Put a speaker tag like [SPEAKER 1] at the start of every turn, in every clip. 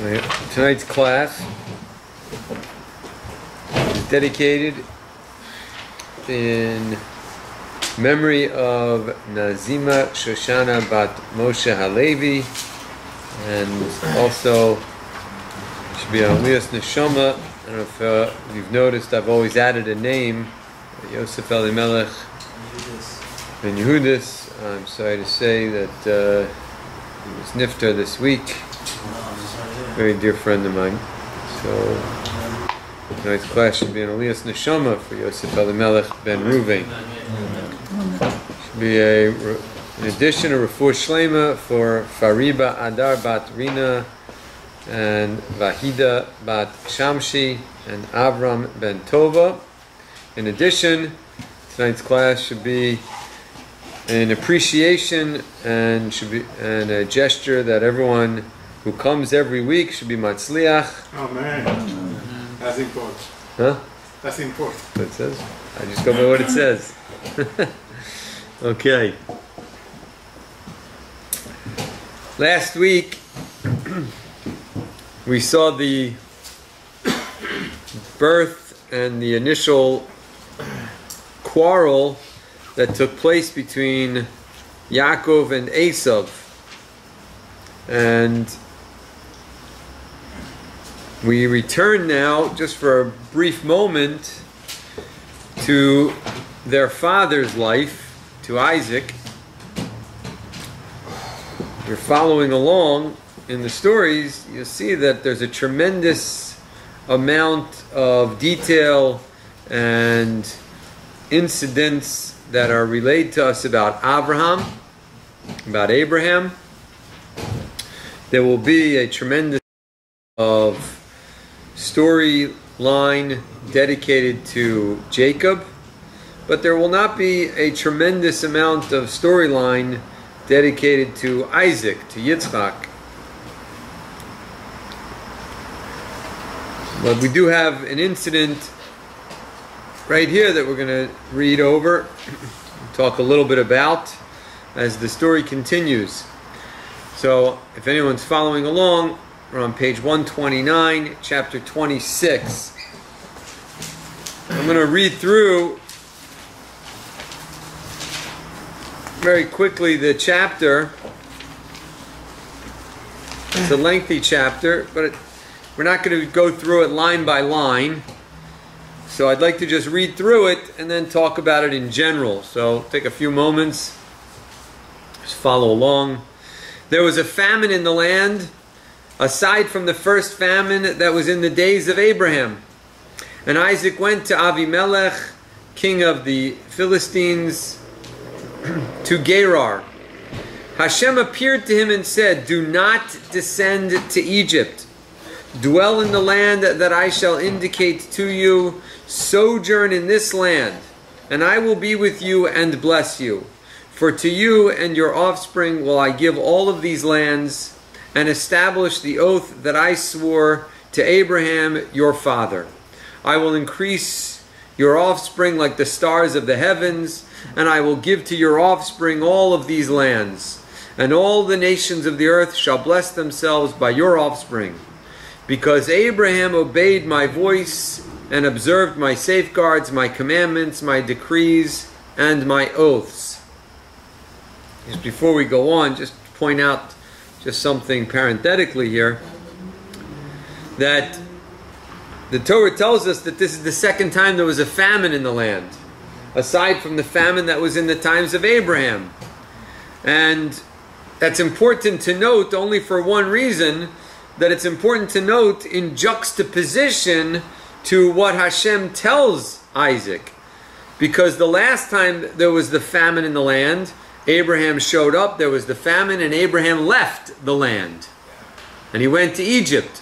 [SPEAKER 1] Tonight's class is dedicated in memory of Nazima Shoshana Bat Moshe Halevi, and also should be on Elias Neshama. I don't know if you've noticed, I've always added a name, Yosef Elimelech Ben Yehudis. I'm sorry to say that he was niftar this week. Very dear friend of mine. So tonight's class should be an Elias Neshama for Yosef Elimelech Ben Ruvain. Should be in addition a Refuah Shlema for Fariba Adar Bat Rina and Vahida Bat Shamshi and Avram Ben Tova. In addition, tonight's class should be an appreciation and a gesture that everyone who comes every week should be matzliach.
[SPEAKER 2] Amen. That's important.
[SPEAKER 1] Huh?
[SPEAKER 2] That's important.
[SPEAKER 1] What it says? I just go by what it says. Okay. Last week we saw the birth and the initial quarrel that took place between Yaakov and Esav. And we return now, just for a brief moment, to their father's life, to Isaac. If you're following along in the stories, you'll see that there's a tremendous amount of detail and incidents that are relayed to us about Abraham. There will be a tremendous of storyline dedicated to Jacob, but there will not be a tremendous amount of storyline dedicated to Isaac, to Yitzchak. But we do have an incident right here that we're going to read over, talk a little bit about as the story continues. So if anyone's following along, we're on page 129, chapter 26. I'm going to read through very quickly the chapter. It's a lengthy chapter, but we're not going to go through it line by line. So I'd like to just read through it and then talk about it in general. So take a few moments, just follow along. There was a famine in the land, aside from the first famine that was in the days of Abraham. And Isaac went to Avimelech, king of the Philistines, to Gerar. Hashem appeared to him and said, "Do not descend to Egypt. Dwell in the land that I shall indicate to you. Sojourn in this land, and I will be with you and bless you. For to you and your offspring will I give all of these lands, and establish the oath that I swore to Abraham your father. I will increase your offspring like the stars of the heavens, and I will give to your offspring all of these lands. And all the nations of the earth shall bless themselves by your offspring. Because Abraham obeyed my voice and observed my safeguards, my commandments, my decrees, and my oaths." Just before we go on, just point out just something parenthetically here, that the Torah tells us that this is the second time there was a famine in the land, aside from the famine that was in the times of Abraham. And that's important to note only for one reason, that it's important to note in juxtaposition to what Hashem tells Isaac. Because the last time there was the famine in the land, Abraham showed up, there was the famine, and Abraham left the land. And he went to Egypt.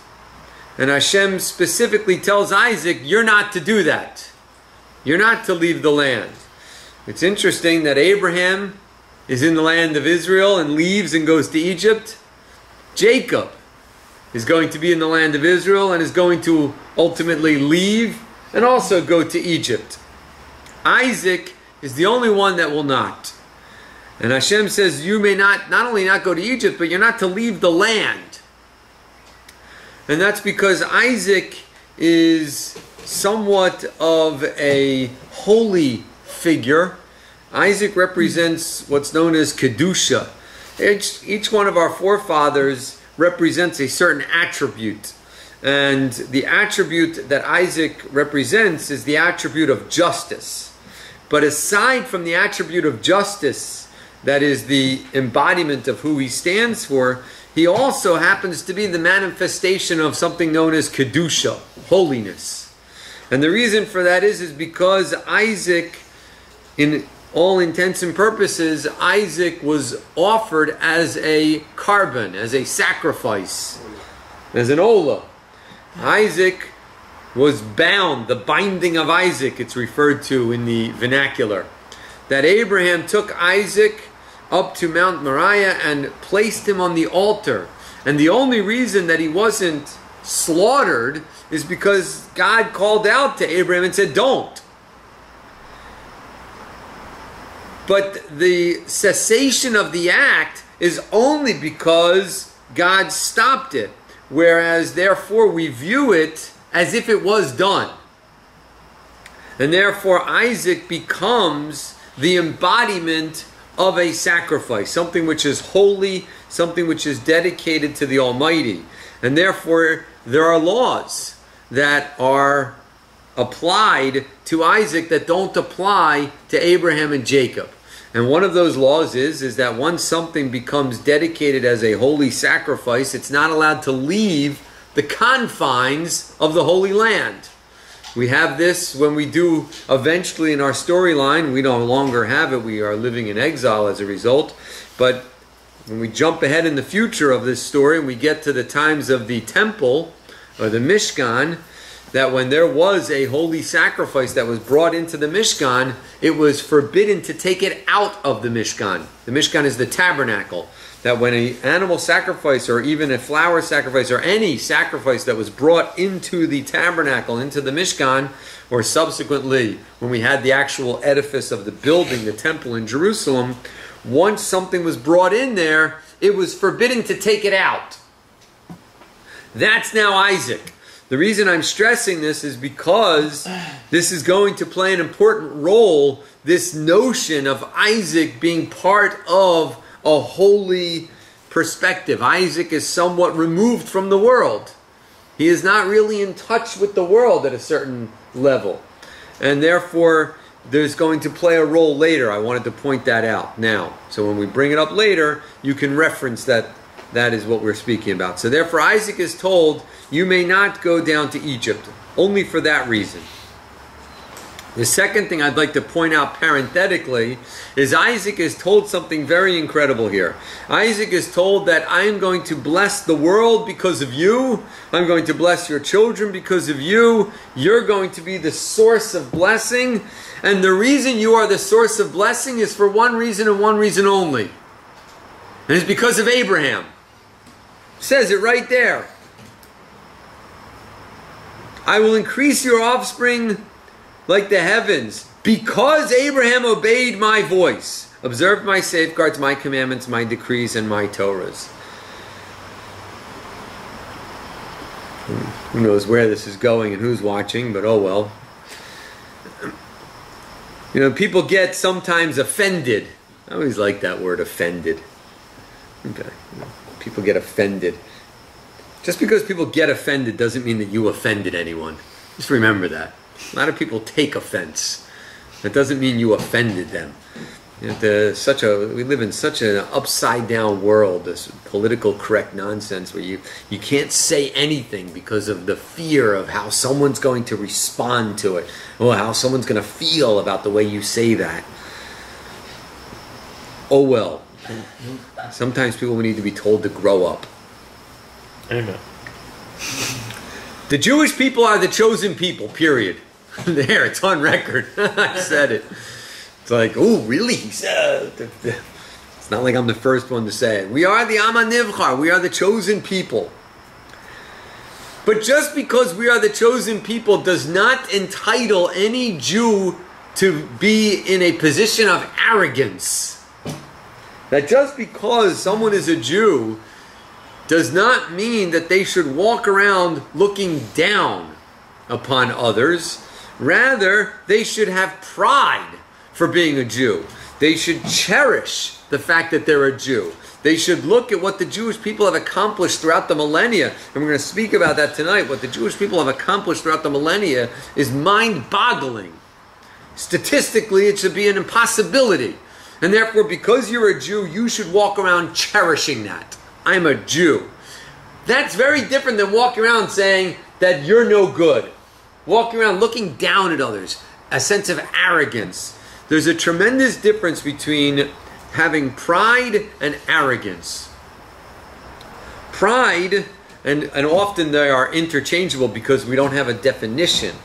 [SPEAKER 1] And Hashem specifically tells Isaac, you're not to do that. You're not to leave the land. It's interesting that Abraham is in the land of Israel and leaves and goes to Egypt. Jacob is going to be in the land of Israel and is going to ultimately leave and also go to Egypt. Isaac is the only one that will not. And Hashem says, you may not only not go to Egypt, but you're not to leave the land. And that's because Isaac is somewhat of a holy figure. Isaac represents what's known as Kedusha. Each one of our forefathers represents a certain attribute. And the attribute that Isaac represents is the attribute of justice. But aside from the attribute of justice, that is the embodiment of who he stands for, he also happens to be the manifestation of something known as Kedusha, holiness. And the reason for that is because Isaac, in all intents and purposes, Isaac was offered as a carbon, as a sacrifice, as an olah. Isaac was bound, the binding of Isaac, it's referred to in the vernacular. That Abraham took Isaac up to Mount Moriah and placed him on the altar. And the only reason that he wasn't slaughtered is because God called out to Abraham and said, don't. But the cessation of the act is only because God stopped it. Whereas, therefore, we view it as if it was done. And therefore, Isaac becomes the embodiment of a sacrifice, something which is holy, something which is dedicated to the Almighty. And therefore, there are laws that are applied to Isaac that don't apply to Abraham and Jacob. And one of those laws is that once something becomes dedicated as a holy sacrifice, it's not allowed to leave the confines of the Holy Land. We have this when we do eventually in our storyline. We no longer have it. We are living in exile as a result. But when we jump ahead in the future of this story and we get to the times of the temple or the Mishkan, that when there was a holy sacrifice that was brought into the Mishkan, it was forbidden to take it out of the Mishkan. The Mishkan is the tabernacle. That when an animal sacrifice or even a flower sacrifice or any sacrifice that was brought into the tabernacle, into the Mishkan, or subsequently when we had the actual edifice of the building, the temple in Jerusalem, once something was brought in there, it was forbidden to take it out. That's now Isaac. The reason I'm stressing this is because this is going to play an important role, this notion of Isaac being part of a holy perspective. Isaac is somewhat removed from the world. He is not really in touch with the world at a certain level. And therefore, there's going to play a role later. I wanted to point that out now. So when we bring it up later, you can reference that that is what we're speaking about. So therefore, Isaac is told, you may not go down to Egypt, only for that reason. The second thing I'd like to point out parenthetically is Isaac is told something very incredible here. Isaac is told that I am going to bless the world because of you. I'm going to bless your children because of you. You're going to be the source of blessing. And the reason you are the source of blessing is for one reason and one reason only. And it's because of Abraham. It says it right there. I will increase your offspring like the heavens, because Abraham obeyed my voice, observed my safeguards, my commandments, my decrees, and my Torahs. Who knows where this is going and who's watching, but oh well. You know, people get sometimes offended. I always like that word, offended. Okay. People get offended. Just because people get offended doesn't mean that you offended anyone. Just remember that. A lot of people take offense. That doesn't mean you offended them. You know, we live in such an upside down world, this political correct nonsense where you can't say anything because of the fear of how someone's going to respond to it, or how someone's going to feel about the way you say that. Oh well. Sometimes people need to be told to grow up.
[SPEAKER 3] Amen.
[SPEAKER 1] The Jewish people are the chosen people, period. There, it's on record. I said it. It's like, oh, really? It's not like I'm the first one to say it. We are the Am HaNivchar. We are the chosen people. But just because we are the chosen people does not entitle any Jew to be in a position of arrogance. That just because someone is a Jew does not mean that they should walk around looking down upon others. Rather, they should have pride for being a Jew. They should cherish the fact that they're a Jew. They should look at what the Jewish people have accomplished throughout the millennia. And we're going to speak about that tonight. What the Jewish people have accomplished throughout the millennia is mind-boggling. Statistically, it should be an impossibility. And therefore, because you're a Jew, you should walk around cherishing that. I'm a Jew. That's very different than walking around saying that you're no good. Walking around looking down at others. A sense of arrogance. There's a tremendous difference between having pride and arrogance. Pride, and often they are interchangeable because we don't have a definition,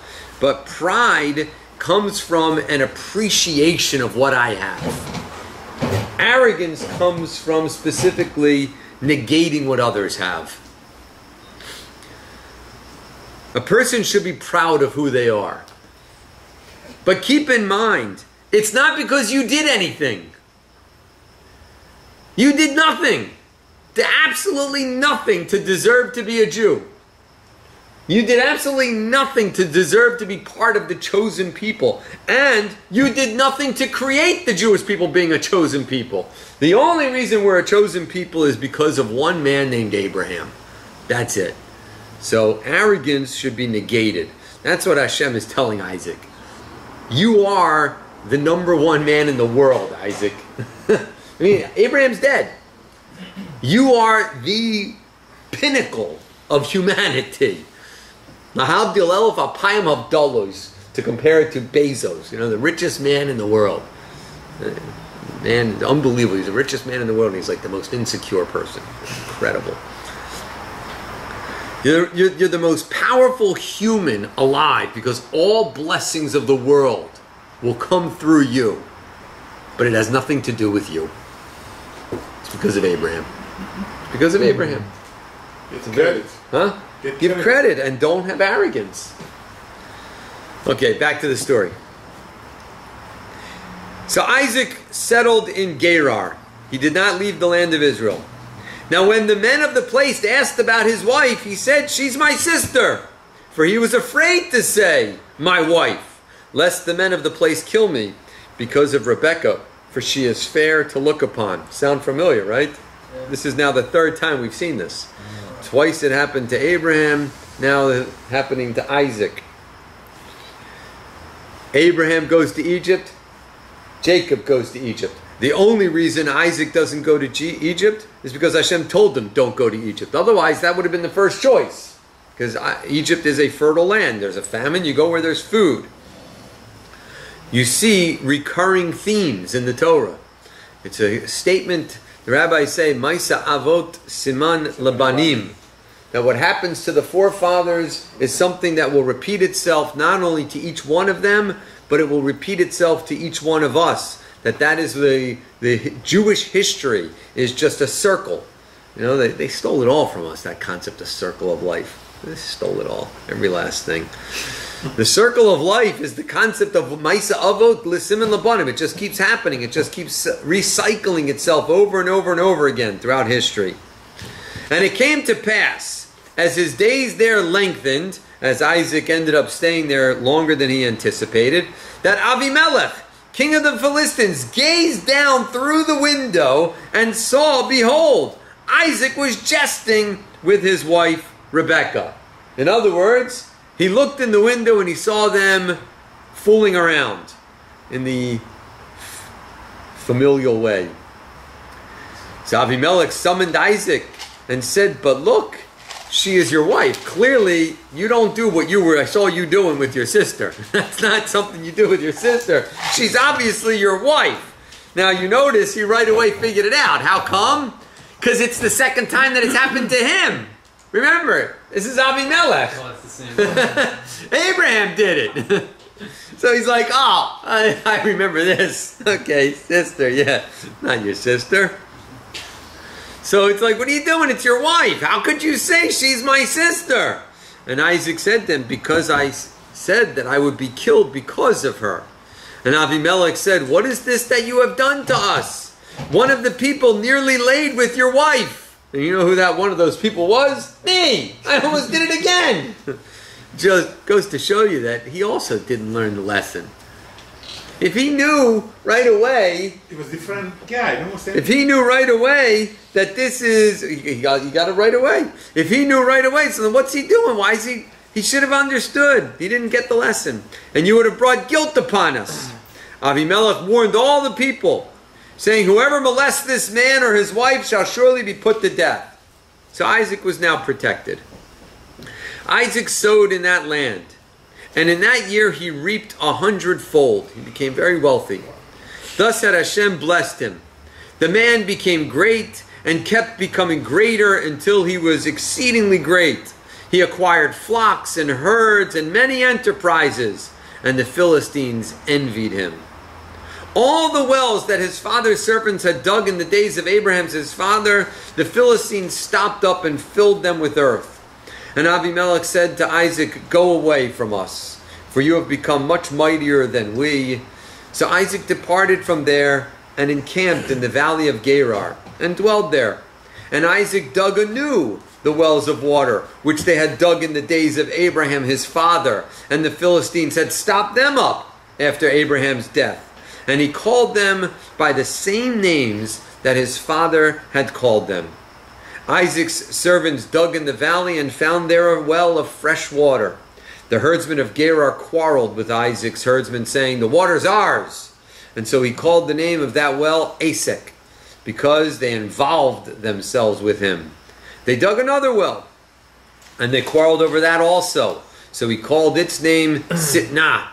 [SPEAKER 1] but pride comes from an appreciation of what I have. Arrogance comes from specifically negating what others have. A person should be proud of who they are. But keep in mind, it's not because you did anything. You did nothing. Did absolutely nothing to deserve to be a Jew. You did absolutely nothing to deserve to be part of the chosen people. And you did nothing to create the Jewish people being a chosen people. The only reason we're a chosen people is because of one man named Abraham. That's it. So arrogance should be negated. That's what Hashem is telling Isaac. You are the number one man in the world, Isaac. I mean, Abraham's dead. You are the pinnacle of humanity. Mahabdil Elf Apayim Havdalos, to compare it to Bezos, the richest man in the world. Man, unbelievable. He's the richest man in the world, and he's like the most insecure person. Incredible. You're the most powerful human alive because all blessings of the world will come through you. But it has nothing to do with you. It's because of Abraham. It's because of Abraham.
[SPEAKER 2] It's credit.
[SPEAKER 1] Huh? Give credit and don't have arrogance. Okay, back to the story. So Isaac settled in Gerar. He did not leave the land of Israel. Now when the men of the place asked about his wife, he said, "She's my sister." For he was afraid to say, "My wife," lest the men of the place kill me because of Rebekah, for she is fair to look upon. Sound familiar, right? Yeah. This is now the third time we've seen this. Twice it happened to Abraham, now it's happening to Isaac. Abraham goes to Egypt, Jacob goes to Egypt. The only reason Isaac doesn't go to Egypt is because Hashem told him, don't go to Egypt. Otherwise, that would have been the first choice. Because Egypt is a fertile land. There's a famine, you go where there's food. You see recurring themes in the Torah. It's a statement, the rabbis say, Maisa Avot Siman Labanim. That what happens to the forefathers is something that will repeat itself not only to each one of them, but it will repeat itself to each one of us. That is the Jewish history is just a circle. They stole it all from us, that concept of circle of life. They stole it all, every last thing. The circle of life is the concept of Maisa Avot L'Siman Labanim. It just keeps happening. It just keeps recycling itself over and over and over again throughout history. And it came to pass, as his days there lengthened, as Isaac ended up staying there longer than he anticipated, that Avimelech, king of the Philistines, gazed down through the window and saw, behold, Isaac was jesting with his wife Rebekah. In other words, he looked in the window and he saw them fooling around in the familial way. So Avimelech summoned Isaac and said, "But look, she is your wife. Clearly, you don't do what I saw you doing with your sister. That's not something you do with your sister. She's obviously your wife." Now, you notice he right away figured it out. How come? Because it's the second time that it's happened to him. Remember, this is Avimelech.
[SPEAKER 4] Oh, it's the same one.
[SPEAKER 1] Abraham did it. So he's like, "Oh, I remember this. Okay, sister, yeah, not your sister." So it's like, "What are you doing? It's your wife. How could you say she's my sister?" And Isaac said to him, "Because I said that I would be killed because of her." And Avimelech said, "What is this that you have done to us? One of the people nearly laid with your wife." And you know who that one of those people was? Me! I almost did it again! Just goes to show you that he also didn't learn the lesson. If he knew right away...
[SPEAKER 2] It was different guy. No more
[SPEAKER 1] if he knew right away that this is... He got it right away. If he knew right away, so then what's he doing? Why is he... He should have understood. He didn't get the lesson. And you would have brought guilt upon us. Avimelech warned all the people, saying, whoever molests this man or his wife shall surely be put to death. So Isaac was now protected. Isaac sowed in that land, and in that year he reaped 100-fold. He became very wealthy. Thus had Hashem blessed him. The man became great and kept becoming greater until he was exceedingly great. He acquired flocks and herds and many enterprises, and the Philistines envied him. All the wells that his father's servants had dug in the days of Abraham his father, the Philistines stopped up and filled them with earth. And Abimelech said to Isaac, go away from us, for you have become much mightier than we. So Isaac departed from there and encamped in the valley of Gerar, and dwelled there. And Isaac dug anew the wells of water, which they had dug in the days of Abraham his father, and the Philistines had stopped them up after Abraham's death. And he called them by the same names that his father had called them. Isaac's servants dug in the valley and found there a well of fresh water. The herdsmen of Gerar quarreled with Isaac's herdsmen, saying, the water's ours. And so he called the name of that well Esek, because they involved themselves with him. They dug another well, and they quarreled over that also. So he called its name Sitnah.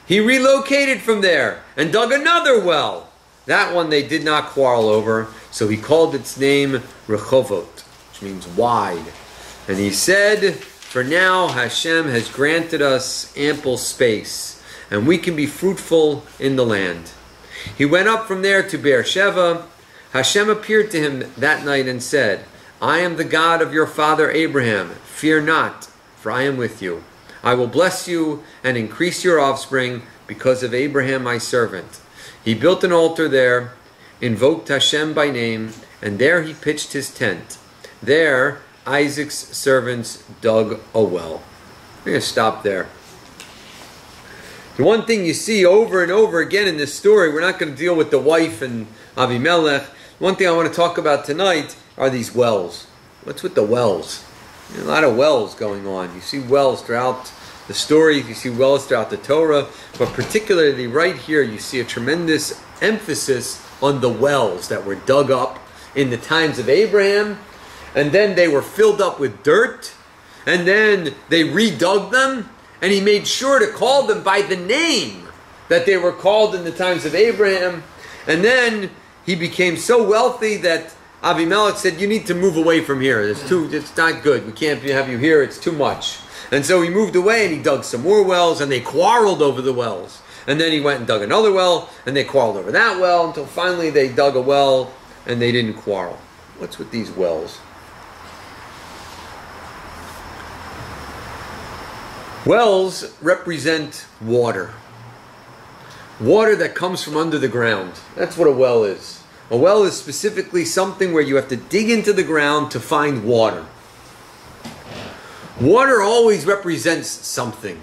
[SPEAKER 1] He relocated from there and dug another well. That one they did not quarrel over, so he called its name Rehovot, which means wide. And he said, for now Hashem has granted us ample space, and we can be fruitful in the land. He went up from there to Beersheba. Hashem appeared to him that night and said, I am the God of your father Abraham. Fear not, for I am with you. I will bless you and increase your offspring because of Abraham my servant. He built an altar there, invoked Hashem by name, and there he pitched his tent. There Isaac's servants dug a well. We're going to stop there. The one thing you see over and over again in this story, we're not going to deal with the wife and Abimelech. One thing I want to talk about tonight are these wells. What's with the wells? A lot of wells going on. You see wells throughout the story, you see wells throughout the Torah, but particularly right here you see a tremendous emphasis on the wells that were dug up in the times of Abraham, and then they were filled up with dirt, and then they redug them, and he made sure to call them by the name that they were called in the times of Abraham. And then he became so wealthy that Abimelech said, you need to move away from here. It's not good. We can't have you here. It's too much. And so he moved away and he dug some more wells, and they quarreled over the wells. And then he went and dug another well, and they quarreled over that well, until finally they dug a well and they didn't quarrel. What's with these wells? Wells represent water. Water that comes from under the ground. That's what a well is. A well is specifically something where you have to dig into the ground to find water. Water always represents something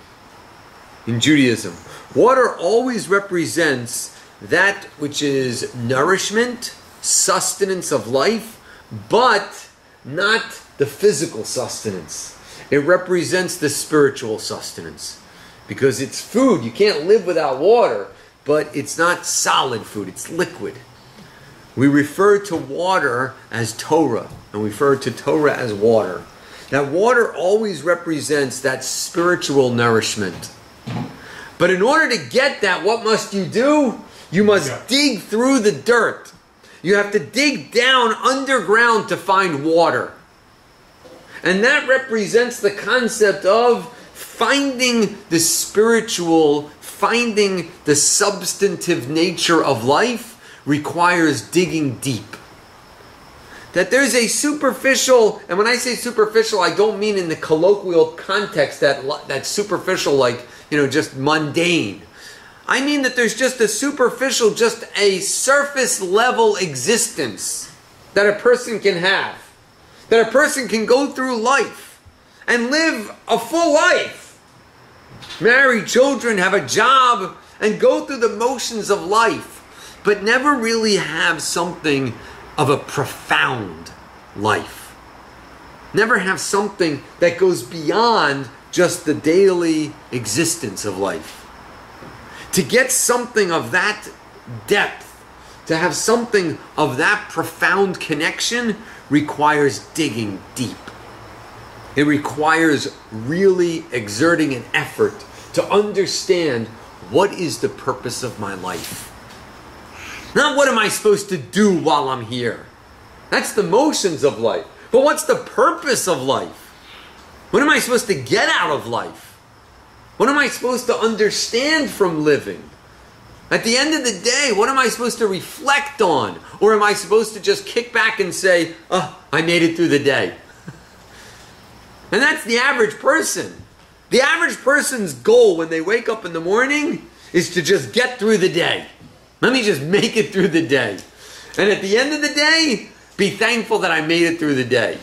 [SPEAKER 1] in Judaism. Water always represents that which is nourishment, sustenance of life, but not the physical sustenance. It represents the spiritual sustenance. Because it's food. You can't live without water, but it's not solid food. It's liquid. We refer to water as Torah, and we refer to Torah as water. That water always represents that spiritual nourishment. But in order to get that, what must you do? You must dig through the dirt. You have to dig down underground to find water. And that represents the concept of finding the spiritual, finding the substantive nature of life requires digging deep. That there's a superficial, and when I say superficial, I don't mean in the colloquial context that superficial, like, just mundane. I mean that there's just a superficial, just a surface level existence that a person can have. that a person can go through life and live a full life, marry children, have a job, and go through the motions of life, but never really have something of a profound life. Never have something that goes beyond just the daily existence of life. To get something of that depth, to have something of that profound connection, requires digging deep. It requires really exerting an effort to understand what is the purpose of my life. Not what am I supposed to do while I'm here. That's the motions of life. But what's the purpose of life? What am I supposed to get out of life? What am I supposed to understand from living? At the end of the day, what am I supposed to reflect on? Or am I supposed to just kick back and say, oh, I made it through the day? And that's the average person. The average person's goal when they wake up in the morning is to just get through the day. Let me just make it through the day. And at the end of the day, be thankful that I made it through the day.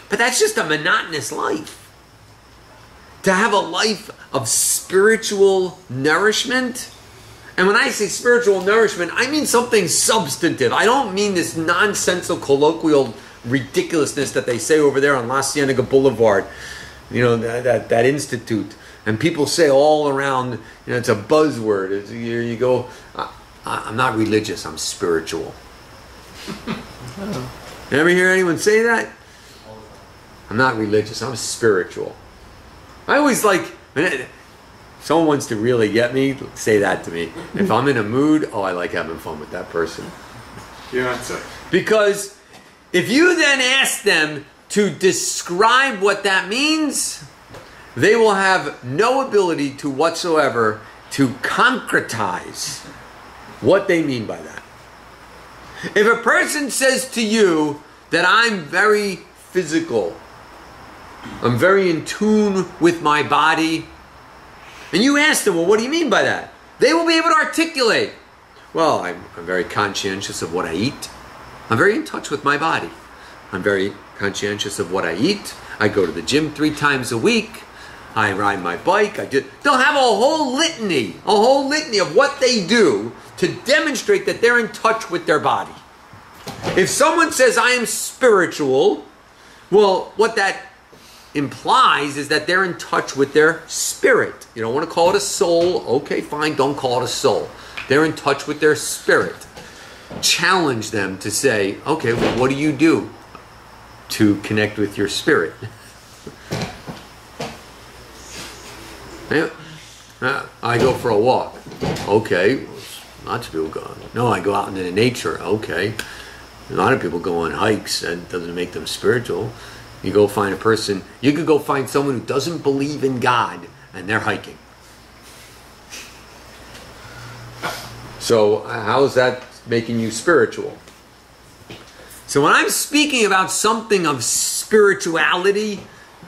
[SPEAKER 1] But that's just a monotonous life. To have a life of spiritual nourishment, and when I say spiritual nourishment, I mean something substantive. I don't mean this nonsensical, colloquial ridiculousness that they say over there on La Cienega Boulevard, that institute. And people say all around, it's a buzzword. You go, I'm not religious, I'm spiritual. You ever hear anyone say that? I'm not religious, I'm spiritual. I always like, when someone wants to really get me, say that to me. If I'm in a mood, I like having fun with that person. Because if you then ask them to describe what that means, they will have no ability to whatsoever to concretize what they mean by that. If a person says to you that I'm very physical, I'm very in tune with my body, and you ask them, well, what do you mean by that? They will be able to articulate, well, I'm very conscientious of what I eat. I'm very in touch with my body. I'm very conscientious of what I eat. I go to the gym 3 times a week. I ride my bike. They'll have a whole litany of what they do to demonstrate that they're in touch with their body. If someone says, I am spiritual, well, what that implies is that they're in touch with their spirit. You don't want to call it a soul. Okay, fine, don't call it a soul. They're in touch with their spirit. Challenge them to say, okay, well, what do you do to connect with your spirit? I go for a walk. Okay, lots of people go. No, I go out into the nature. Okay, a lot of people go on hikes. That doesn't make them spiritual. You go find a person. You could go find someone who doesn't believe in God, and they're hiking. So how is that making you spiritual? So when I'm speaking about something of spirituality,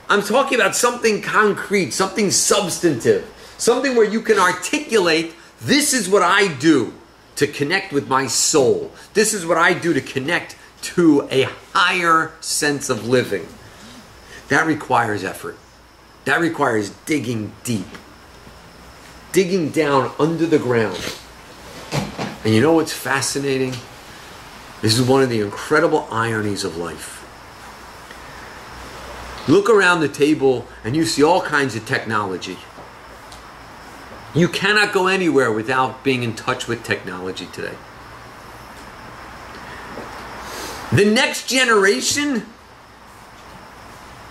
[SPEAKER 1] I'm talking about something concrete, something substantive, something where you can articulate, this is what I do to connect with my soul. This is what I do to connect to a higher sense of living. That requires effort. That requires digging deep. Digging down under the ground. And you know what's fascinating? This is one of the incredible ironies of life. Look around the table and you see all kinds of technology. You cannot go anywhere without being in touch with technology today. The next generation,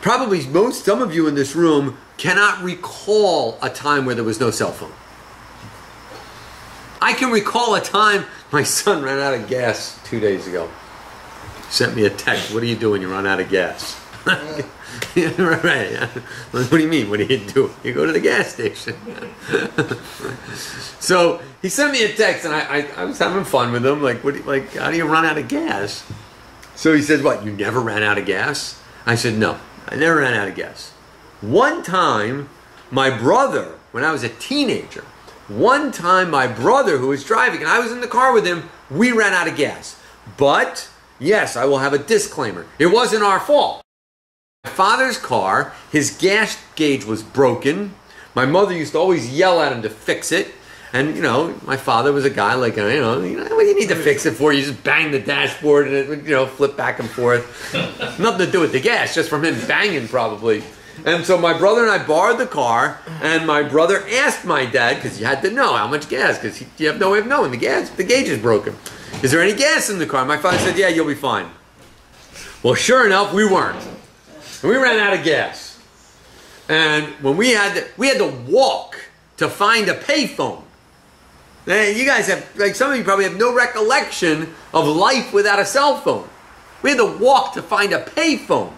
[SPEAKER 1] probably some of you in this room, cannot recall a time where there was no cell phone. I can recall a time my son ran out of gas 2 days ago. Sent me a text, what are you doing? You run out of gas. Yeah, right. What do you mean? What do you do? You go to the gas station. So he sent me a text, and I was having fun with him. How do you run out of gas? So he says, what? You never ran out of gas? I said, no, I never ran out of gas. One time, my brother, when I was a teenager, my brother who was driving, and I was in the car with him, we ran out of gas. But Yes, I will have a disclaimer. It wasn't our fault. My father's car, his gas gauge was broken. My mother used to always yell at him to fix it. And, my father was a guy like, what do you need to fix it for? You just bang the dashboard and it would, flip back and forth. Nothing to do with the gas, just from him banging probably. And so my brother and I borrowed the car, and my brother asked my dad, because you had to know how much gas, because you have no way of knowing the gauge is broken. Is there any gas in the car? My father said, yeah, you'll be fine. Well, sure enough, we weren't. And we ran out of gas. And when we had to walk to find a payphone. Now, you guys have, some of you probably have no recollection of life without a cell phone. We had to walk to find a payphone.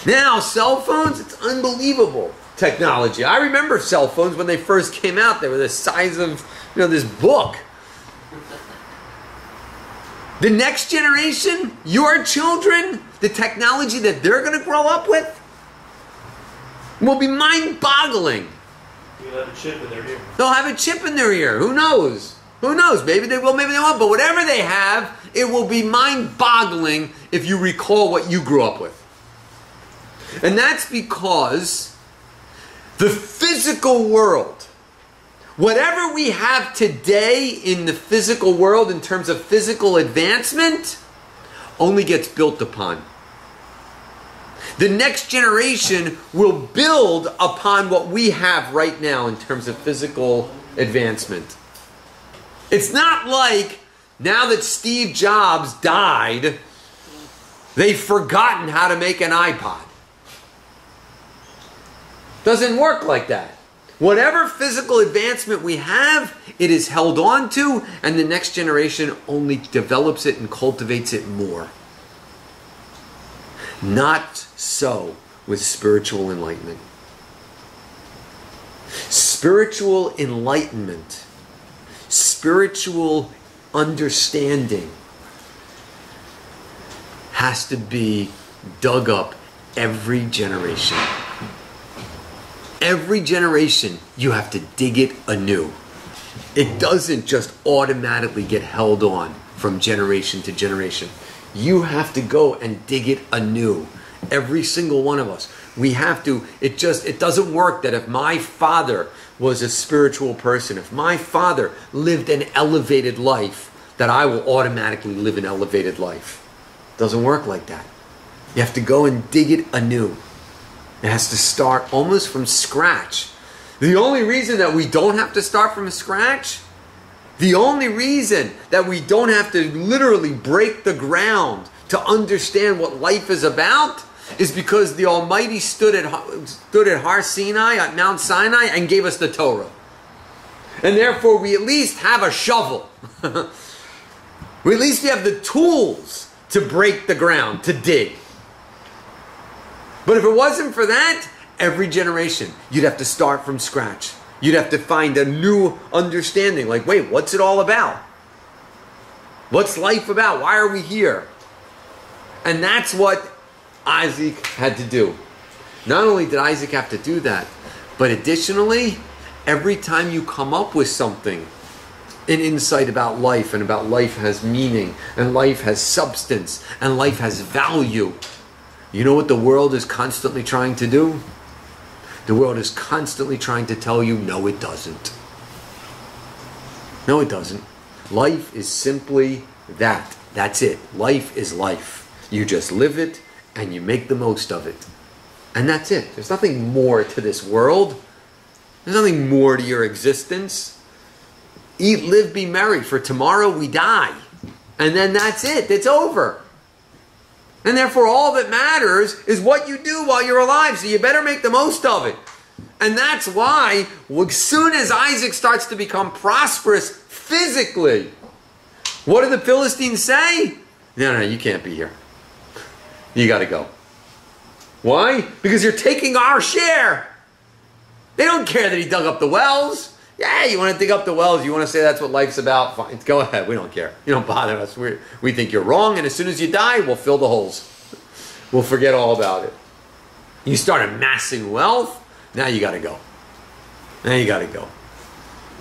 [SPEAKER 1] Now, cell phones, it's unbelievable technology. I remember cell phones when they first came out. They were the size of, this book. The next generation, your children, the technology that they're going to grow up with will be mind-boggling.
[SPEAKER 3] You'll have a chip in their ear.
[SPEAKER 1] They'll have a chip in their ear. Who knows? Who knows? Maybe they will, maybe they won't. But whatever they have, it will be mind-boggling if you recall what you grew up with. And that's because the physical world, whatever we have today in the physical world in terms of physical advancement, only gets built upon. The next generation will build upon what we have right now in terms of physical advancement. It's not like now that Steve Jobs died, they've forgotten how to make an iPod. Doesn't work like that. Whatever physical advancement we have, it is held on to, and the next generation only develops it and cultivates it more. Not so with spiritual enlightenment. Spiritual enlightenment, spiritual understanding has to be dug up every generation. Every generation, you have to dig it anew. It doesn't just automatically get held on from generation to generation. You have to go and dig it anew. Every single one of us. We have to. It doesn't work that if my father was a spiritual person, if my father lived an elevated life, that I will automatically live an elevated life. It doesn't work like that. You have to go and dig it anew. It has to start almost from scratch. The only reason that we don't have to start from scratch, the only reason that we don't have to literally break the ground to understand what life is about is because the Almighty stood at Har Sinai, at Mount Sinai, and gave us the Torah. And therefore we at least have a shovel. We at least have the tools to break the ground, to dig. But if it wasn't for that, every generation, you'd have to start from scratch. You'd have to find a new understanding. Like, wait, what's it all about? What's life about? Why are we here? And that's what Isaac had to do. Not only did Isaac have to do that, but additionally, every time you come up with something, an insight about life, and about life has meaning, and life has substance, and life has value, you know what the world is constantly trying to do? The world is constantly trying to tell you, no, it doesn't. No, it doesn't. Life is simply that. That's it. Life is life. You just live it and you make the most of it. And that's it. There's nothing more to this world. There's nothing more to your existence. Eat, live, be merry, for tomorrow we die. And then that's it. It's over. And therefore all that matters is what you do while you're alive. So you better make the most of it. And that's why as soon as Isaac starts to become prosperous physically, what do the Philistines say? No, you can't be here. You got to go. Why? Because you're taking our share. They don't care that he dug up the wells. Yeah, you want to dig up the wells, you want to say that's what life's about, fine, go ahead, we don't care. You don't bother us, we think you're wrong, and as soon as you die, we'll fill the holes. We'll forget all about it. You start amassing wealth, now you got to go. Now you got to go.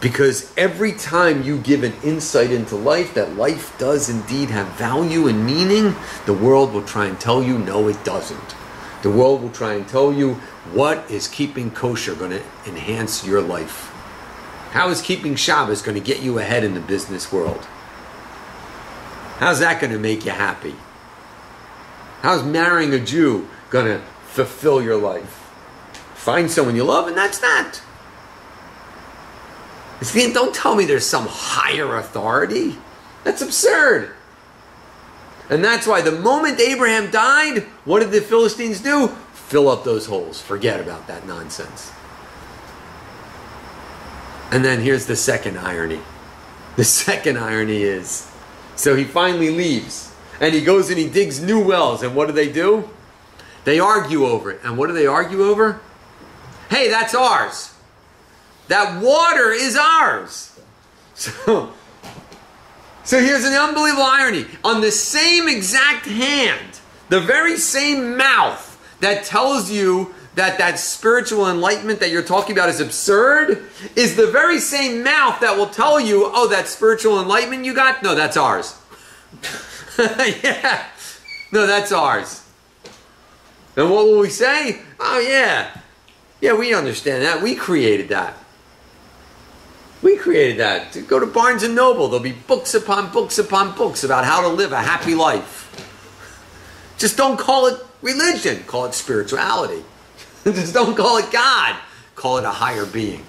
[SPEAKER 1] Because every time you give an insight into life, that life does indeed have value and meaning, the world will try and tell you, no, it doesn't. The world will try and tell you, what is keeping kosher going to enhance your life? How is keeping Shabbos going to get you ahead in the business world? How's that going to make you happy? How's marrying a Jew going to fulfill your life? Find someone you love and that's that. See, don't tell me there's some higher authority. That's absurd. And that's why the moment Abraham died, what did the Philistines do? Fill up those holes. Forget about that nonsense. And then here's the second irony. The second irony is, so he finally leaves. And he goes and he digs new wells. And what do? They argue over it. And what do they argue over? Hey, that's ours. That water is ours. So here's an unbelievable irony. On the same exact hand, the very same mouth that tells you that spiritual enlightenment that you're talking about is absurd, is the very same mouth that will tell you, oh, that spiritual enlightenment you got? No, that's ours. Yeah. No, that's ours. And what will we say? Oh, yeah. Yeah, we understand that. We created that. We created that. Go to Barnes & Noble. There'll be books upon books upon books about how to live a happy life. Just don't call it religion. Call it spirituality. Just don't call it God. Call it a higher being.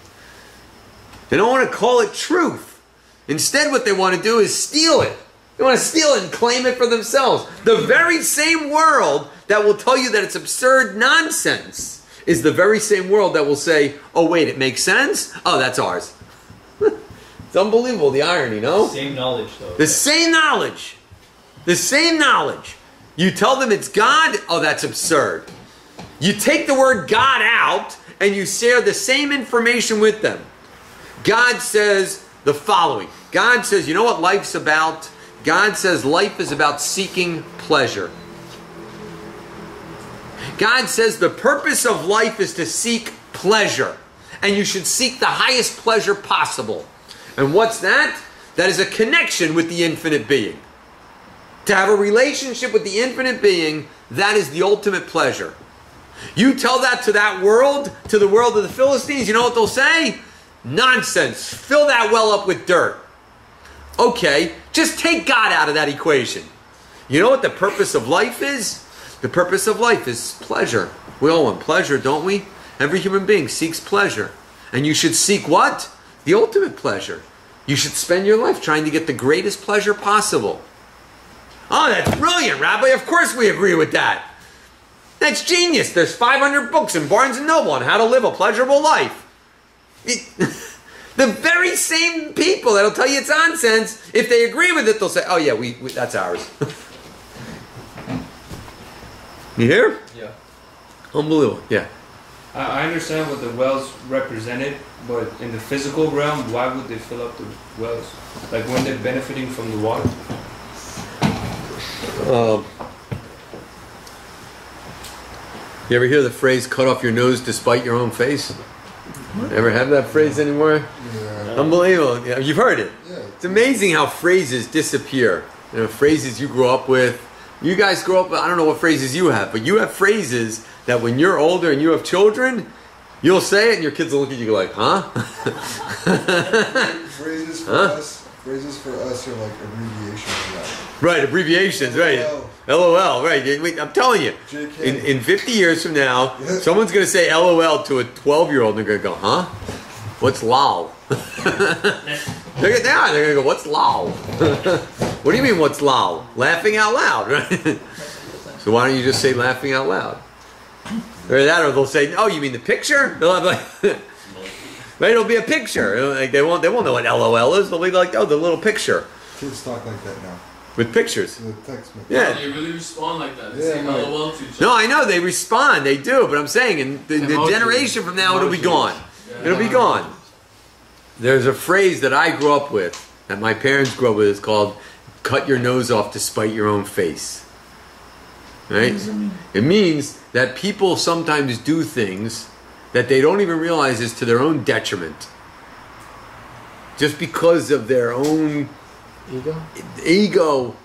[SPEAKER 1] They don't want to call it truth. Instead, what they want to do is steal it. They want to steal it and claim it for themselves. The very same world that will tell you that it's absurd nonsense is the very same world that will say, oh, wait, it makes sense? Oh, that's ours. It's unbelievable, the irony, no?
[SPEAKER 3] Same knowledge, though.
[SPEAKER 1] The same knowledge. The same knowledge. You tell them it's God, oh, that's absurd. You take the word God out and you share the same information with them. God says the following. God says, you know what life's about? God says life is about seeking pleasure. God says the purpose of life is to seek pleasure. And you should seek the highest pleasure possible. And what's that? That is a connection with the infinite being. To have a relationship with the infinite being, that is the ultimate pleasure. You tell that to that world, to the world of the Philistines, you know what they'll say? Nonsense. Fill that well up with dirt. Okay, just take God out of that equation. You know what the purpose of life is? The purpose of life is pleasure. We all want pleasure, don't we? Every human being seeks pleasure. And you should seek what? The ultimate pleasure. You should spend your life trying to get the greatest pleasure possible. Oh, that's brilliant, Rabbi. Of course we agree with that. That's genius. There's 500 books in Barnes & Noble on how to live a pleasurable life. The very same people that'll tell you it's nonsense, if they agree with it, they'll say, oh yeah, we that's ours. You hear?
[SPEAKER 5] Yeah.
[SPEAKER 1] Unbelievable. Yeah.
[SPEAKER 5] I understand what the wells represented, but in the physical realm, why would they fill up the wells? Like when they're benefiting from the water?
[SPEAKER 1] You ever hear the phrase, cut off your nose to spite your own face? Ever have that phrase anymore?
[SPEAKER 2] Yeah.
[SPEAKER 1] Unbelievable. Yeah, you've heard it.
[SPEAKER 2] Yeah.
[SPEAKER 1] It's amazing how phrases disappear. You know, phrases you grew up with. You guys grow up, I don't know what phrases you have, but you have phrases that when you're older and you have children, you'll say it and your kids will look at you like, huh?
[SPEAKER 2] Phrases for us are like abbreviations of that.
[SPEAKER 1] Right, abbreviations, right. LOL, right. I'm telling you, in 50 years from now, someone's going to say LOL to a 12-year-old and they're going to go, huh? What's LOL? They're going to go, what's LOL? What do you mean, what's LOL? Laughing out loud, right? So why don't you just say laughing out loud? Or that, or they'll say, oh, you mean the picture? They'll have like, right, it'll be a picture. Like they won't know what LOL is. They'll be like, oh, the little picture.
[SPEAKER 2] Kids talk like that now.
[SPEAKER 1] With pictures.
[SPEAKER 2] The text message.
[SPEAKER 1] Yeah.
[SPEAKER 3] They really respond like that. They
[SPEAKER 2] Yeah,
[SPEAKER 3] say
[SPEAKER 2] right.
[SPEAKER 3] LOL to each other.
[SPEAKER 1] No, I know, they respond, they do, but I'm saying in the
[SPEAKER 3] Emoji.
[SPEAKER 1] generation from now, it'll be
[SPEAKER 3] Emoji.
[SPEAKER 1] gone.
[SPEAKER 3] Yeah.
[SPEAKER 1] It'll be gone. There's a phrase that I grew up with, that my parents grew up with, it's called, cut your nose off to spite your own face. Right? It means that people sometimes do things that they don't even realize is to their own detriment. just because of their own ego,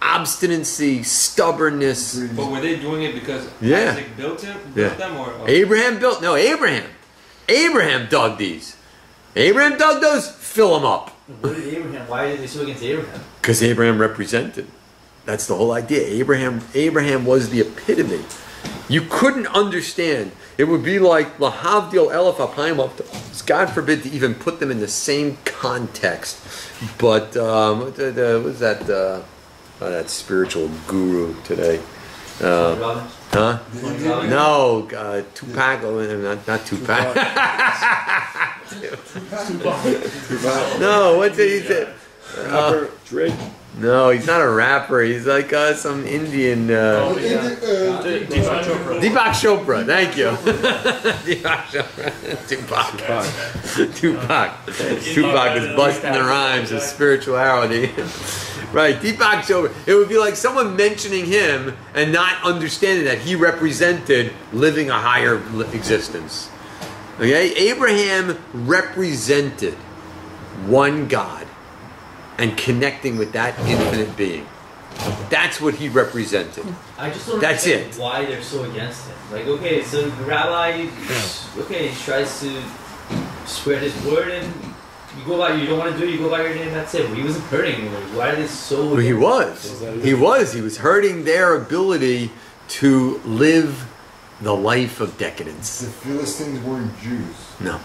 [SPEAKER 1] obstinacy, stubbornness.
[SPEAKER 5] But were they doing it because
[SPEAKER 1] Yeah.
[SPEAKER 5] Isaac built them, or
[SPEAKER 1] Abraham dug these. Abraham dug those, fill them up.
[SPEAKER 4] What did Abraham? Why did they sue against Abraham?
[SPEAKER 1] Because Abraham represented. That's the whole idea. Abraham was the epitome. You couldn't understand. It would be like Lahavdil Elef Apayim. God forbid to even put them in the same context. But what was that? That spiritual guru today.
[SPEAKER 4] Robbins?
[SPEAKER 1] Huh?
[SPEAKER 4] Robbins?
[SPEAKER 1] No, Tupac. Not Tupac. No, what did he say?
[SPEAKER 6] Drake.
[SPEAKER 1] No, he's not a rapper. He's like some Indian.
[SPEAKER 6] Deepak Chopra.
[SPEAKER 1] Deepak Chopra. Thank you. Deepak Chopra. Tupac is busting the rhymes of spirituality. Right, Deepak Chopra. It would be like someone mentioning him and not understanding that he represented living a higher existence. Okay, Abraham represented one God and connecting with that infinite being. That's what he represented.
[SPEAKER 4] I just don't
[SPEAKER 1] That's
[SPEAKER 4] understand
[SPEAKER 1] it.
[SPEAKER 4] why they're so against him. Like, okay, so the rabbi, okay, he tries to spread his word, and you go by, you don't want to do it, you go by your name, that's it. But he wasn't hurting anyone. Why are they so
[SPEAKER 1] Well, he
[SPEAKER 4] against
[SPEAKER 1] was. He was hurting their ability to live the life of decadence.
[SPEAKER 2] The Philistines weren't Jews.
[SPEAKER 1] No.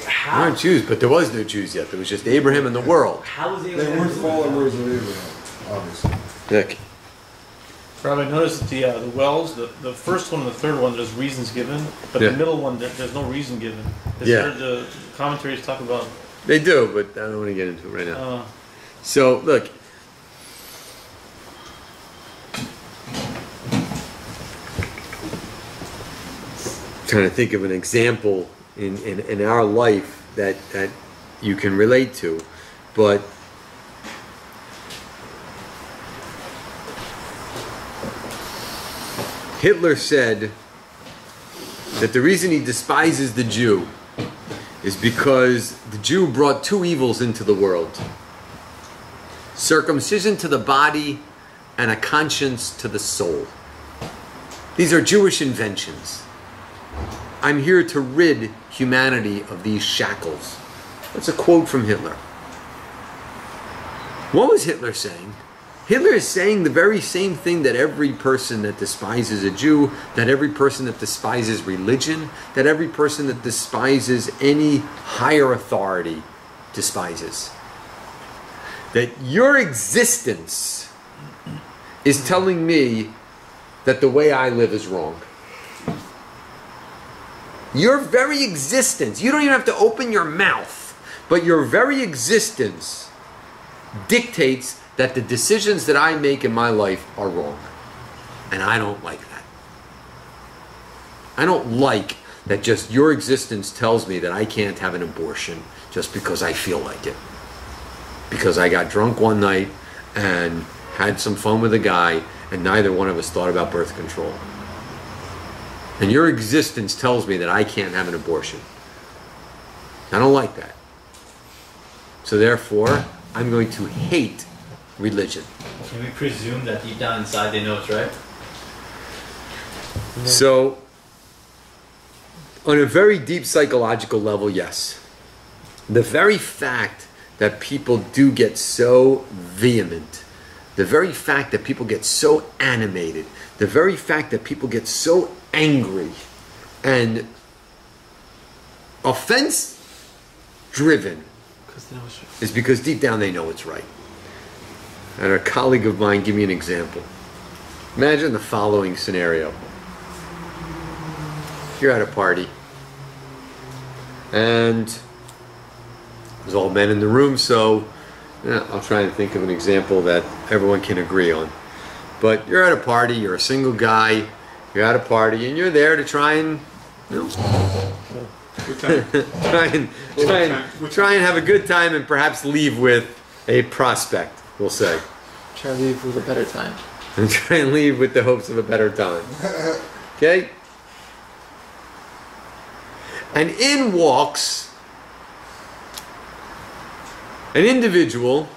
[SPEAKER 1] They
[SPEAKER 4] How?
[SPEAKER 1] weren't Jews, but there was no Jews yet. There was just Abraham and the world.
[SPEAKER 4] How was
[SPEAKER 2] They
[SPEAKER 4] Abraham
[SPEAKER 2] weren't
[SPEAKER 4] doing
[SPEAKER 2] followers of Abraham, obviously.
[SPEAKER 1] Look,
[SPEAKER 6] Rabbi, notice that the wells, the first one and the third one, there's reasons given, but
[SPEAKER 1] Yeah.
[SPEAKER 6] the middle one, there's no reason given.
[SPEAKER 1] Yeah.
[SPEAKER 6] The commentaries talk about.
[SPEAKER 1] they do, but I don't want to get into it right now.
[SPEAKER 6] Uh,
[SPEAKER 1] So, look. Trying to think of an example in our life that you can relate to, but Hitler said that the reason he despises the Jew is because the Jew brought two evils into the world: circumcision to the body and a conscience to the soul. These are Jewish inventions. I'm here to rid humanity of these shackles. That's a quote from Hitler. What was Hitler saying? Hitler is saying the very same thing that every person that despises a Jew, that every person that despises religion, that every person that despises any higher authority despises. That your existence is telling me that the way I live is wrong. Your very existence, you don't even have to open your mouth, but your very existence dictates that the decisions that I make in my life are wrong. And I don't like that. I don't like that just your existence tells me that I can't have an abortion just because I feel like it. Because I got drunk one night and had some fun with a guy and neither one of us thought about birth control. And your existence tells me that I can't have an abortion. I don't like that. So therefore, I'm going to hate religion.
[SPEAKER 4] Can we presume that deep down inside they know it's right?
[SPEAKER 1] So, on a very deep psychological level, yes. The very fact that people do get so vehement, the very fact that people get so animated, the very fact that people get so angry and offense driven is because deep down they know it's right. I had a colleague of mine give me an example. Imagine the following scenario. You're at a party and there's all men in the room, so I'll try and think of an example that everyone can agree on. But you're at a party, you're a single guy, you're at a party, and you're there to try and, you know, try and have a good time and perhaps leave with a prospect, we'll say.
[SPEAKER 7] Try to leave with a better time.
[SPEAKER 1] And try and leave with the hopes of a better time. Okay? And in walks an individual,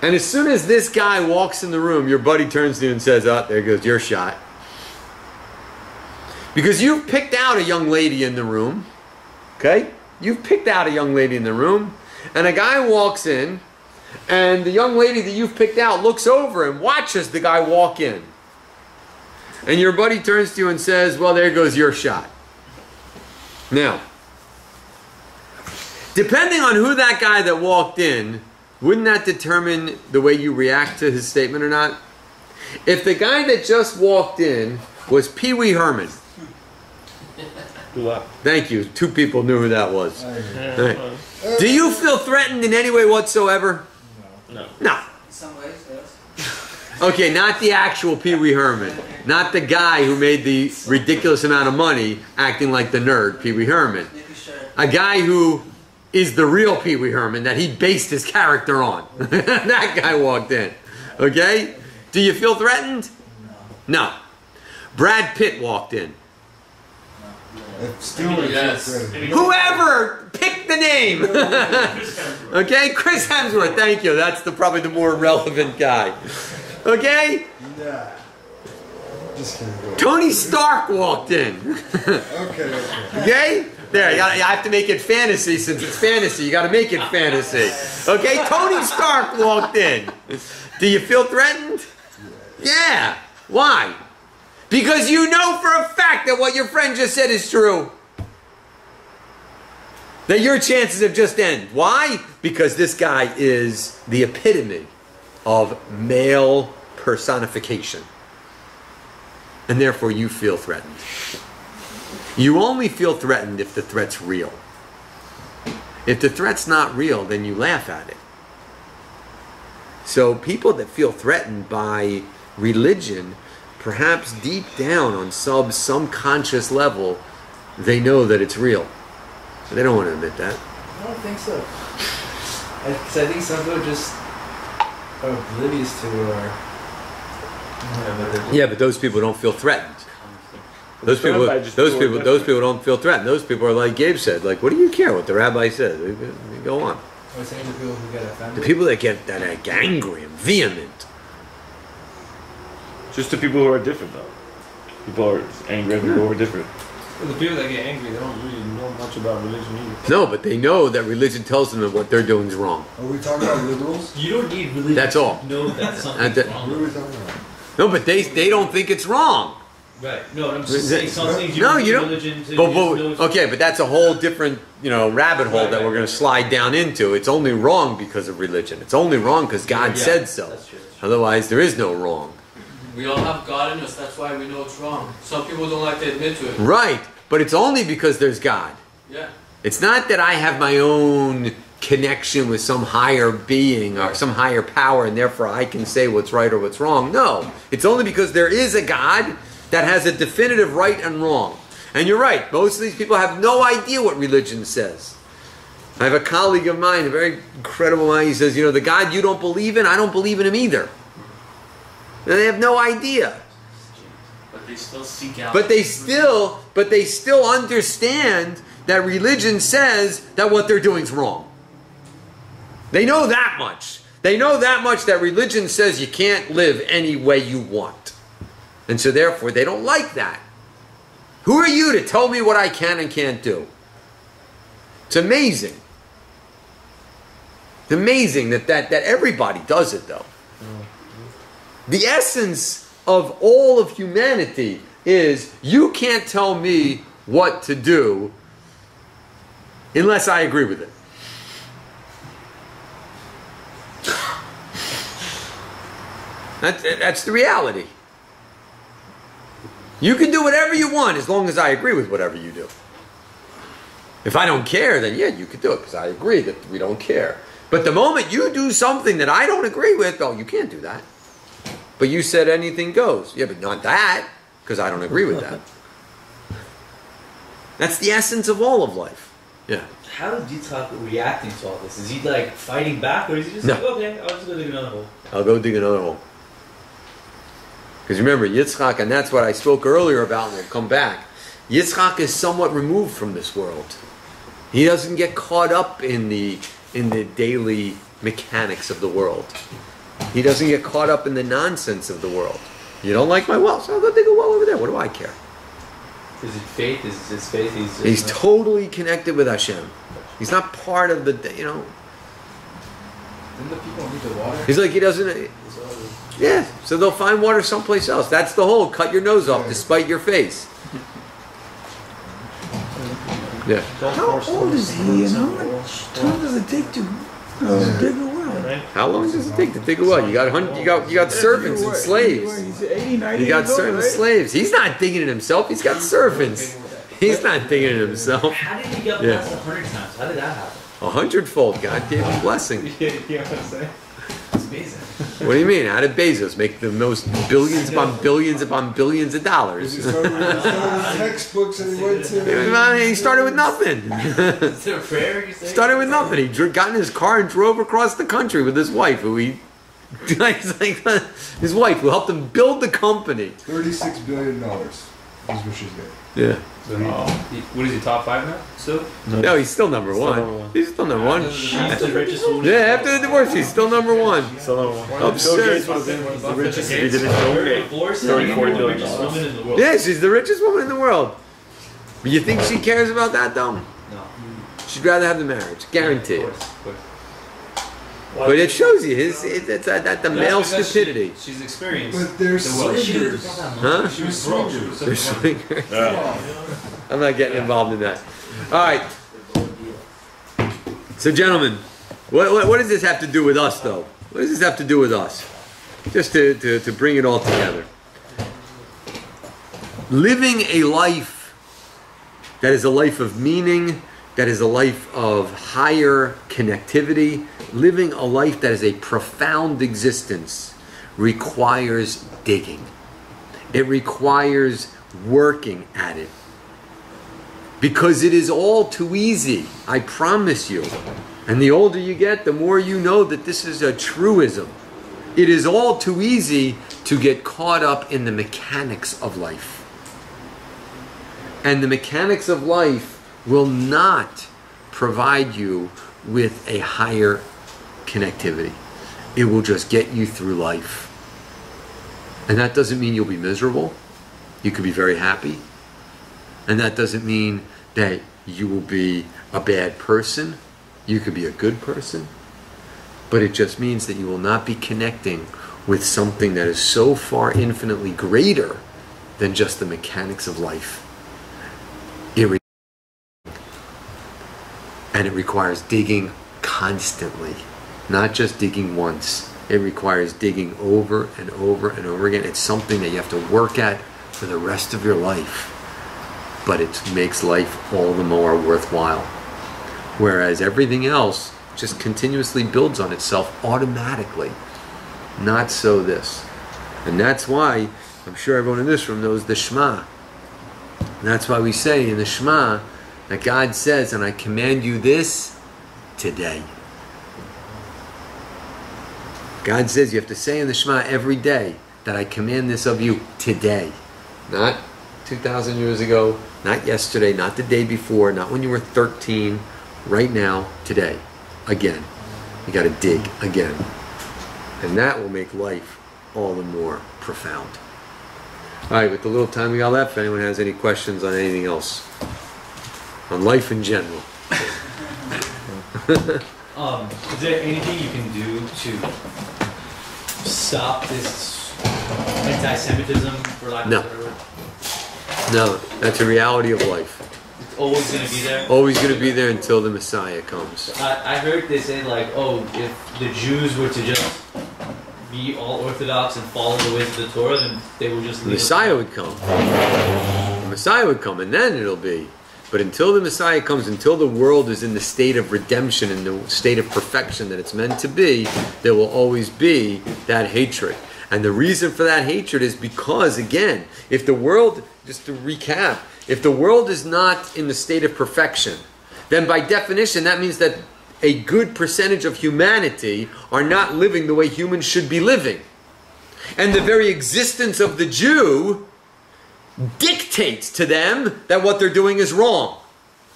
[SPEAKER 1] and as soon as this guy walks in the room, your buddy turns to you and says, "Oh, there goes your shot." Because you've picked out a young lady in the room, okay? You've picked out a young lady in the room, and a guy walks in, and the young lady that you've picked out looks over and watches the guy walk in. And your buddy turns to you and says, "Well, there goes your shot." Now, depending on who that guy that walked in, wouldn't that determine the way you react to his statement or not? If the guy that just walked in was Pee Wee Herman. Thank you. 2 people knew who that was. Right. Do you feel threatened in any way whatsoever?
[SPEAKER 6] No.
[SPEAKER 1] No.
[SPEAKER 8] In some ways, yes.
[SPEAKER 1] Okay, not the actual Pee Wee Herman. Not the guy who made the ridiculous amount of money acting like the nerd, Pee Wee Herman.
[SPEAKER 8] Maybe sure.
[SPEAKER 1] A guy who is the real Pee Wee Herman that he based his character on. That guy walked in. Okay? Do you feel threatened? No. Brad Pitt walked in.
[SPEAKER 3] Yes.
[SPEAKER 1] Whoever! Pick the name! Okay? Chris Hemsworth, thank you. That's probably the more relevant guy. Okay?
[SPEAKER 2] Nah. Just kidding.
[SPEAKER 1] Tony Stark walked in.
[SPEAKER 2] Okay.
[SPEAKER 1] Okay? There, you have to make it fantasy since it's fantasy. You got to make it fantasy. Okay? Tony Stark walked in. Do you feel threatened? Yeah. Why? Because you know for a fact that what your friend just said is true. That your chances have just ended. Why? Because this guy is the epitome of male personification. And therefore you feel threatened. You only feel threatened if the threat's real. If the threat's not real, then you laugh at it. So people that feel threatened by religion, perhaps deep down on some conscious level, they know that it's real. But they don't want to admit that.
[SPEAKER 7] I don't think so. Because I think some people just are oblivious to or...
[SPEAKER 1] Yeah, but those people don't feel threatened. Those people don't feel threatened. Those people are like Gabe said, like, what do you care what the rabbi says? We go on.
[SPEAKER 7] Or saying the people who get offended.
[SPEAKER 1] The people that get angry and vehement.
[SPEAKER 9] Just the people who are different, though. People are angry at people who are different.
[SPEAKER 5] The people that get angry, they don't really know much about religion either.
[SPEAKER 1] No, but they know that religion tells them that what they're doing is wrong.
[SPEAKER 2] Are we talking about liberals?
[SPEAKER 4] You don't need religion.
[SPEAKER 1] That's all.
[SPEAKER 4] To know that something's
[SPEAKER 1] What
[SPEAKER 2] What are
[SPEAKER 4] wrong.
[SPEAKER 2] we talking about?
[SPEAKER 1] No, but they don't think it's wrong.
[SPEAKER 4] Right. No, I'm just saying some things you
[SPEAKER 1] No,
[SPEAKER 4] don't need
[SPEAKER 1] you don't.
[SPEAKER 4] religion to
[SPEAKER 1] But,
[SPEAKER 4] just know it's
[SPEAKER 1] okay, but that's a whole different, rabbit hole
[SPEAKER 4] Right,
[SPEAKER 1] that we're
[SPEAKER 4] right.
[SPEAKER 1] going to slide down into. It's only wrong because of religion. It's only wrong because God
[SPEAKER 4] Yeah,
[SPEAKER 1] said so.
[SPEAKER 4] that's true.
[SPEAKER 1] Otherwise, there is no wrong.
[SPEAKER 3] We all have God in us, that's why we know it's wrong. Some people don't like to admit to it.
[SPEAKER 1] Right, but it's only because there's God.
[SPEAKER 3] Yeah.
[SPEAKER 1] It's not that I have my own connection with some higher being or some higher power and therefore I can say what's right or what's wrong. No, it's only because there is a God that has a definitive right and wrong. And you're right, most of these people have no idea what religion says. I have a colleague of mine, a very incredible man, he says, the God you don't believe in, I don't believe in him either. And they have no idea.
[SPEAKER 3] But they still seek out.
[SPEAKER 1] But they still understand that religion says that what they're doing is wrong. They know that much. They know that much that religion says you can't live any way you want. And so therefore they don't like that. Who are you to tell me what I can and can't do? It's amazing. It's amazing that everybody does it though. The essence of all of humanity is you can't tell me what to do unless I agree with it. That's the reality. You can do whatever you want as long as I agree with whatever you do. If I don't care, then yeah, you could do it because I agree that we don't care. But the moment you do something that I don't agree with, oh, you can't do that. But you said anything goes. Yeah, but not that, because I don't agree with that. That's the essence of all of life. Yeah.
[SPEAKER 4] How is Yitzchak reacting to all this? Is he like fighting back, or is he just
[SPEAKER 1] No.
[SPEAKER 4] like, okay, I'll just go dig another hole?
[SPEAKER 1] I'll go dig another hole. Because remember, Yitzchak, and that's what I spoke earlier about, and we'll come back. Yitzchak is somewhat removed from this world. He doesn't get caught up in the daily mechanics of the world. He doesn't get caught up in the nonsense of the world. You don't like my well, so I'll go dig a well over there. What do I care?
[SPEAKER 4] Is it faith? Is it his faith?
[SPEAKER 1] He's totally connected with Hashem. He's not part of the, you know.
[SPEAKER 7] Didn't the people need the water?
[SPEAKER 1] He's like, he doesn't. Yeah, so they'll find water someplace else. That's the whole cut your nose off despite your face. Yeah.
[SPEAKER 10] How old is he and how much time does it take to dig a well?
[SPEAKER 1] How long does it take to dig a well? You got servants and slaves.
[SPEAKER 10] He's 80, 90
[SPEAKER 1] You got
[SPEAKER 10] years old,
[SPEAKER 1] servants and
[SPEAKER 10] right?
[SPEAKER 1] slaves. He's not digging it himself. He's got servants. He's not digging it himself.
[SPEAKER 4] How did he get blessed 100 times? How did that happen?
[SPEAKER 1] 100-fold. God gave him blessing.
[SPEAKER 5] You know what I'm saying?
[SPEAKER 4] It's amazing.
[SPEAKER 1] What do you mean? How did Bezos make the most billions upon billions upon billions of dollars?
[SPEAKER 2] He started with textbooks and he went to.
[SPEAKER 1] He started with nothing.
[SPEAKER 4] Is there a prayer you say?
[SPEAKER 1] Started with nothing. He got in his car and drove across the country with his wife, who he, his wife, who helped him build the company.
[SPEAKER 2] $36 billion is what she's getting.
[SPEAKER 1] Yeah.
[SPEAKER 5] So what is he, top 5 now? Still?
[SPEAKER 1] No, he's still number
[SPEAKER 9] Still
[SPEAKER 1] one.
[SPEAKER 9] number one.
[SPEAKER 1] He's still number one.
[SPEAKER 4] She's the richest woman.
[SPEAKER 1] Yeah, after the divorce, he's still number one.
[SPEAKER 9] Still number one.
[SPEAKER 1] Bill
[SPEAKER 9] Bill
[SPEAKER 1] Gates
[SPEAKER 9] Gates would have been the richest if he
[SPEAKER 4] Gates,
[SPEAKER 9] didn't
[SPEAKER 4] her
[SPEAKER 9] go.
[SPEAKER 4] divorce is
[SPEAKER 9] $30,
[SPEAKER 4] the
[SPEAKER 9] $40 billion.
[SPEAKER 4] richest woman in the world.
[SPEAKER 1] Yeah, she's the richest woman in the world. But you think she cares about that, though?
[SPEAKER 4] No.
[SPEAKER 1] She'd rather have the marriage, guaranteed.
[SPEAKER 5] Of course.
[SPEAKER 1] But it shows you it's that the male
[SPEAKER 5] That's because
[SPEAKER 1] stupidity.
[SPEAKER 5] She's experienced.
[SPEAKER 2] But they're
[SPEAKER 5] The wealth.
[SPEAKER 2] swingers.
[SPEAKER 1] Huh?
[SPEAKER 5] She was broke. She was
[SPEAKER 1] They're
[SPEAKER 5] so
[SPEAKER 1] swingers.
[SPEAKER 9] Yeah.
[SPEAKER 1] I'm not getting involved in that. All right. So, gentlemen, what does this have to do with us, though? What does this have to do with us? Just to bring it all together. Living a life that is a life of meaning, that is a life of higher connectivity, living a life that is a profound existence requires digging. It requires working at it. Because it is all too easy, I promise you. And the older you get, the more you know that this is a truism. It is all too easy to get caught up in the mechanics of life. And the mechanics of life will not provide you with a higher connectivity. It will just get you through life. And that doesn't mean you'll be miserable. You could be very happy. And that doesn't mean that you will be a bad person. You could be a good person. But it just means that you will not be connecting with something that is so far infinitely greater than just the mechanics of life. And it requires digging constantly, not just digging once. It requires digging over and over and over again. It's something that you have to work at for the rest of your life. But it makes life all the more worthwhile. Whereas everything else just continuously builds on itself automatically. Not so this. And that's why, I'm sure everyone in this room knows the Shema. And that's why we say in the Shema that God says, and I command you this today. God says you have to say in the Shema every day that I command this of you today. Not 2,000 years ago, not yesterday, not the day before, not when you were 13, right now, today, again. You got to dig again. And that will make life all the more profound. All right, with the little time we got left, if anyone has any questions on anything else, on life in general.
[SPEAKER 4] Is there anything you can do to stop this anti-Semitism, for lack of a better word?
[SPEAKER 1] No, that's a reality of life.
[SPEAKER 4] It's always going to be there?
[SPEAKER 1] Always going to be there until the Messiah comes.
[SPEAKER 4] I heard they say, like, oh, if the Jews were to just be all Orthodox and follow the ways of the Torah, then they would just
[SPEAKER 1] The
[SPEAKER 4] leave
[SPEAKER 1] Messiah would come. The Messiah would come, and then it'll be. But until the Messiah comes, until the world is in the state of redemption, in the state of perfection that it's meant to be, there will always be that hatred. And the reason for that hatred is because, again, if the world, just to recap, if the world is not in the state of perfection, then by definition that means that a good percentage of humanity are not living the way humans should be living. And the very existence of the Jew dictates to them that what they're doing is wrong.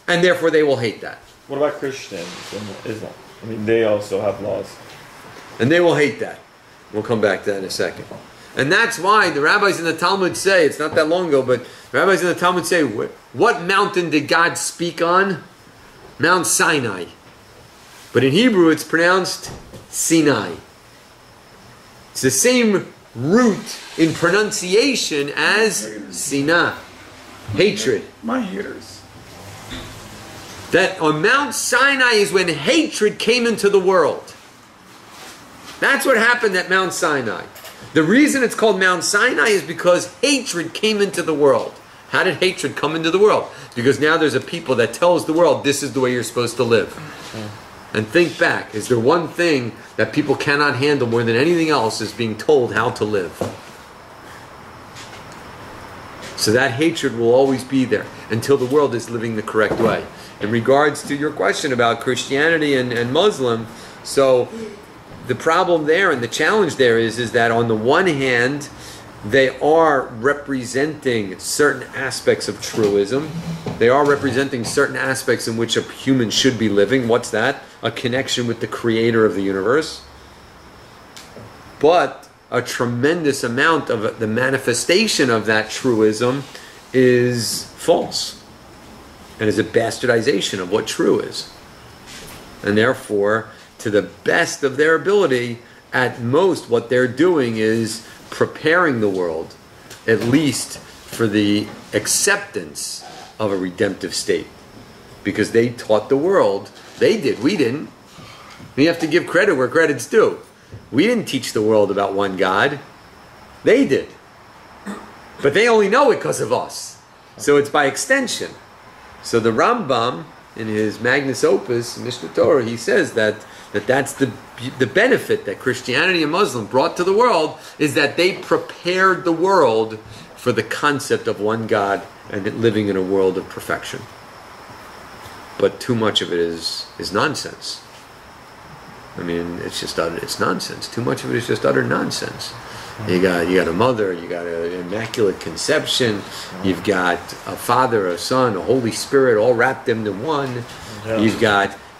[SPEAKER 1] And therefore they will hate that.
[SPEAKER 9] What about Christians and Islam? I mean, they also have laws.
[SPEAKER 1] And they will hate that. We'll come back to that in a second. And that's why the rabbis in the Talmud say, it's not that long ago, but the rabbis in the Talmud say, what mountain did God speak on? Mount Sinai. But in Hebrew it's pronounced Sinai. It's the same root in pronunciation as Sinah. Hatred.
[SPEAKER 10] My haters.
[SPEAKER 1] That on Mount Sinai is when hatred came into the world. That's what happened at Mount Sinai. The reason it's called Mount Sinai is because hatred came into the world. How did hatred come into the world? Because now there's a people that tells the world this is the way you're supposed to live. And think back, is there one thing that people cannot handle more than anything else is being told how to live? So that hatred will always be there until the world is living the correct way. In regards to your question about Christianity and Muslim, so the problem there and the challenge there is that on the one hand, they are representing certain aspects of truism. They are representing certain aspects in which a human should be living. What's that? A connection with the creator of the universe. But a tremendous amount of the manifestation of that truism is false. And is a bastardization of what true is. And therefore, to the best of their ability, at most what they're doing is preparing the world, at least for the acceptance of a redemptive state. Because they taught the world. They did, we didn't. We have to give credit where credit's due. We didn't teach the world about one God. They did. But they only know it because of us. So it's by extension. So the Rambam, in his Magnus Opus, Mishnah Torah, he says that's the benefit that Christianity and Muslim brought to the world, is that they prepared the world for the concept of one God and living in a world of perfection. But too much of it is nonsense. I mean, it's nonsense. Too much of it is just utter nonsense. You got a mother, you got an immaculate conception, you've got a Father, a Son, a Holy Spirit, all wrapped into one. Yeah.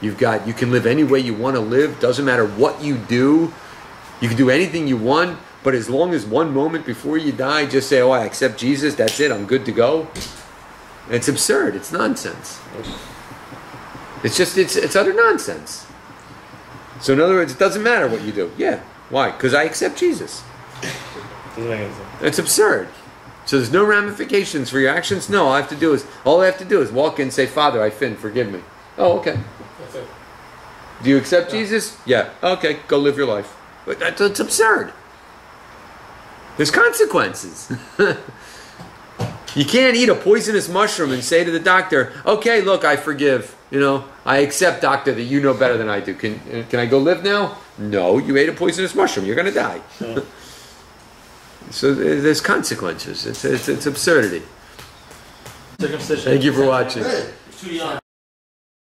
[SPEAKER 1] You can live any way you want to live. Doesn't matter what you do. You can do anything you want, but as long as one moment before you die, just say, "Oh, I accept Jesus. That's it. I'm good to go." It's absurd. It's nonsense. It's utter nonsense. So in other words, it doesn't matter what you do. Yeah. Why? Because I accept Jesus. It's absurd. So there's no ramifications for your actions? No, all I have to do is walk in and say, "Father, I sinned, forgive me." Oh, okay. That's it. Do you accept Jesus? Yeah. Okay, go live your life. But it's absurd. There's consequences. You can't eat a poisonous mushroom and say to the doctor, "Okay, look, I forgive. I accept, doctor, that you know better than I do. Can I go live now?" No, you ate a poisonous mushroom. You're going to die. Yeah. So there's consequences. It's absurdity. Thank you for watching.